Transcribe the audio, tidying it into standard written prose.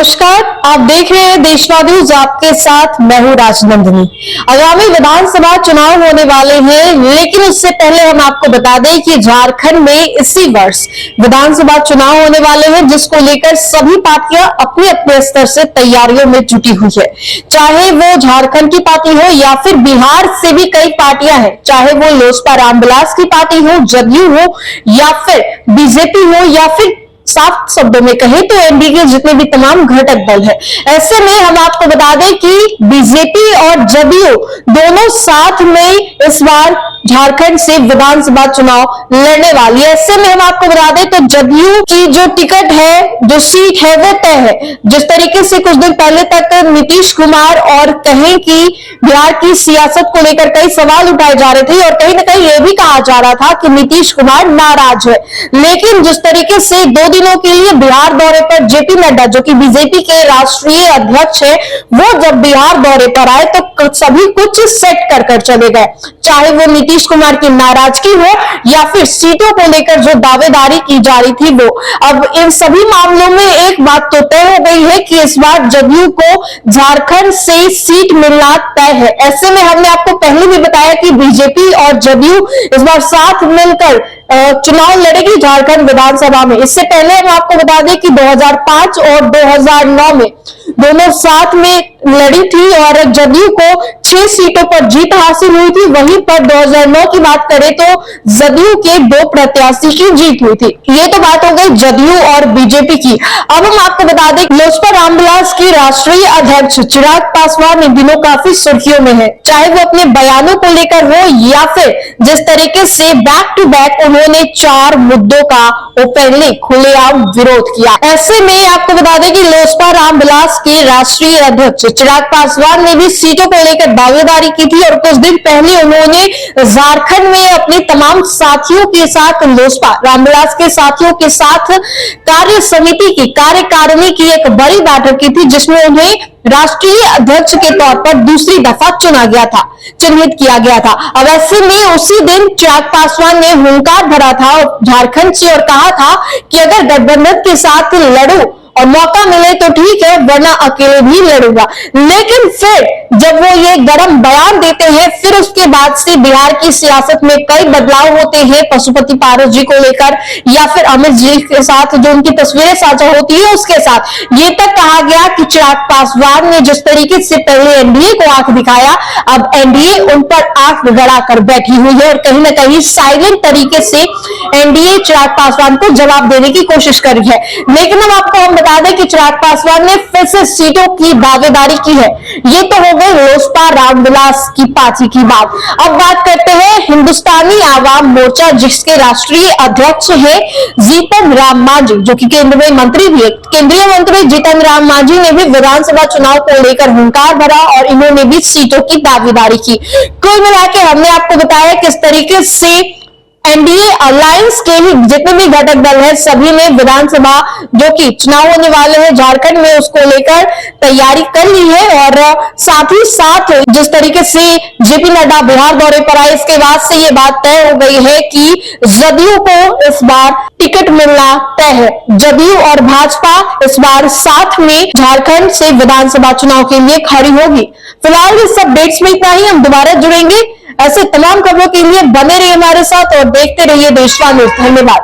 नमस्कार, आप देख रहे हैं देशवाद न्यूज। आपके साथ मैं हूं राजनंदिनी। आगामी विधानसभा चुनाव होने वाले हैं, लेकिन उससे पहले हम आपको बता दें कि झारखंड में इसी वर्ष विधानसभा चुनाव होने वाले हैं, जिसको लेकर सभी पार्टियां अपने अपने स्तर से तैयारियों में जुटी हुई है। चाहे वो झारखंड की पार्टी हो या फिर बिहार से भी कई पार्टियां हैं, चाहे वो लोजपा रामविलास की पार्टी हो, जदयू हो या फिर बीजेपी हो या फिर साफ शब्दों में कहें तो एनडीए के जितने भी तमाम घटक दल है। ऐसे में हम आपको बता दें कि बीजेपी और जदयू दोनों साथ में इस बार झारखंड से विधानसभा चुनाव लड़ने वाली है। ऐसे में हम आपको बता दें तो जदयू की जो टिकट है, जो सीट है, वो तय है। जिस तरीके से कुछ दिन पहले तक नीतीश कुमार और कहें कि बिहार की सियासत को लेकर कई सवाल उठाए जा रहे थे और कहीं ना कहीं यह भी कहा जा रहा था कि नीतीश कुमार नाराज है, लेकिन जिस तरीके से 2 दिनों के लिए बिहार दौरे पर जेपी नड्डा, जो कि बीजेपी के राष्ट्रीय अध्यक्ष है, वो जब बिहार दौरे पर आए तो सभी कुछ सेट कर चले गए। चाहे वो नीतीश कुमार की नाराजगी हो या फिर सीटों को लेकर जो दावेदारी की जा रही थी वो। अब इन सभी मामलों में एक बात तो तय हो गई है कि इस बार जदयू को झारखंड से सीट मिलना तय है। ऐसे में हमने आपको पहले भी बताया कि बीजेपी और जदयू इस बार साथ मिलकर चुनाव लड़ेगी झारखंड विधानसभा में। इससे पहले हम आपको बता दें कि 2005 और 2009 में दोनों साथ में लड़ी थी और जदयू को 6 सीटों पर जीत हासिल हुई थी। वहीं पर 2009 की बात करें तो जदयू के 2 प्रत्याशी की जीत हुई थी। ये तो बात हो गई जदयू और बीजेपी की। अब हम आपको बता दें लोजपा रामविलास की राष्ट्रीय अध्यक्ष चिराग पासवान इन दिनों काफी सुर्खियों में है, चाहे वो अपने बयानों को लेकर हो या फिर जिस तरीके से बैक टू बैक उन्होंने 4 मुद्दों का ओपनली खुलेआम विरोध किया। ऐसे में आपको बता दें कि लोजपा रामविलास के राष्ट्रीय अध्यक्ष चिराग पासवान ने भी सीटों को लेकर दावेदारी की थी और कुछ दिन पहले उन्होंने झारखंड में अपने तमाम साथियों के साथ, लोजपा रामविलास के साथियों के साथ कार्य समिति की कार्यकारिणी की एक बड़ी बैठक की थी, जिसमें उन्हें राष्ट्रीय अध्यक्ष के तौर पर दूसरी दफा चुना गया था, चिन्हित किया गया था। अब ऐसे में उसी दिन चिराग पासवान ने हुंकार भरा था झारखंड से और कहा था कि अगर गठबंधन के साथ लड़ूं और मौका मिले तो ठीक है, वरना अकेले भी लड़ूंगा। लेकिन फिर जब वो ये गरम बयान देते हैं, फिर उसके बाद से बिहार की सियासत में कई बदलाव होते हैं। पशुपति पारस जी को लेकर या फिर अमित जी के साथ जो उनकी तस्वीरें साझा होती है उसके साथ ये तक कहा गया कि चिराग पासवान ने जिस तरीके से पहले एनडीए को आंख दिखाया, अब एनडीए उन पर आंख गड़ा कर बैठी हुई है और कहीं ना कहीं साइलेंट तरीके से एनडीए चिराग पासवान को जवाब देने की कोशिश कर रही है। लेकिन अब आपको बता दें कि चिराग पासवान ने फिर से सीटों की दावेदारी की है। ये तो हो गई लोजपा रामविलास की पार्टी की बात। अब बात करते हैं हिंदुस्तानी आवाम मोर्चा, जिसके राष्ट्रीय अध्यक्ष है जीतन राम मांझी, जो कि केंद्रीय मंत्री भी है। केंद्रीय मंत्री जीतन राम मांझी ने भी विधानसभा चुनाव को लेकर हुंकार भरा और इन्होंने भी सीटों की दावेदारी की। कुल मिलाकर हमने आपको बताया किस तरीके से एनडीए अलायंस के ही जितने भी घटक दल हैं, सभी ने विधानसभा जो कि चुनाव होने वाले हैं झारखंड में, उसको लेकर तैयारी कर ली है। और साथ ही साथ जिस तरीके से जेपी नड्डा बिहार दौरे पर आए, इसके बाद से ये बात तय हो गई है कि जदयू को इस बार टिकट मिलना तय है। जदयू और भाजपा इस बार साथ में झारखंड से विधानसभा चुनाव के लिए खड़ी होगी। फिलहाल इस अपडेट्स में इतना ही। हम दोबारा जुड़ेंगे ऐसे तमाम खबरों के लिए। बने रहिए हमारे साथ और देखते रहिए देशवाद न्यूज। धन्यवाद।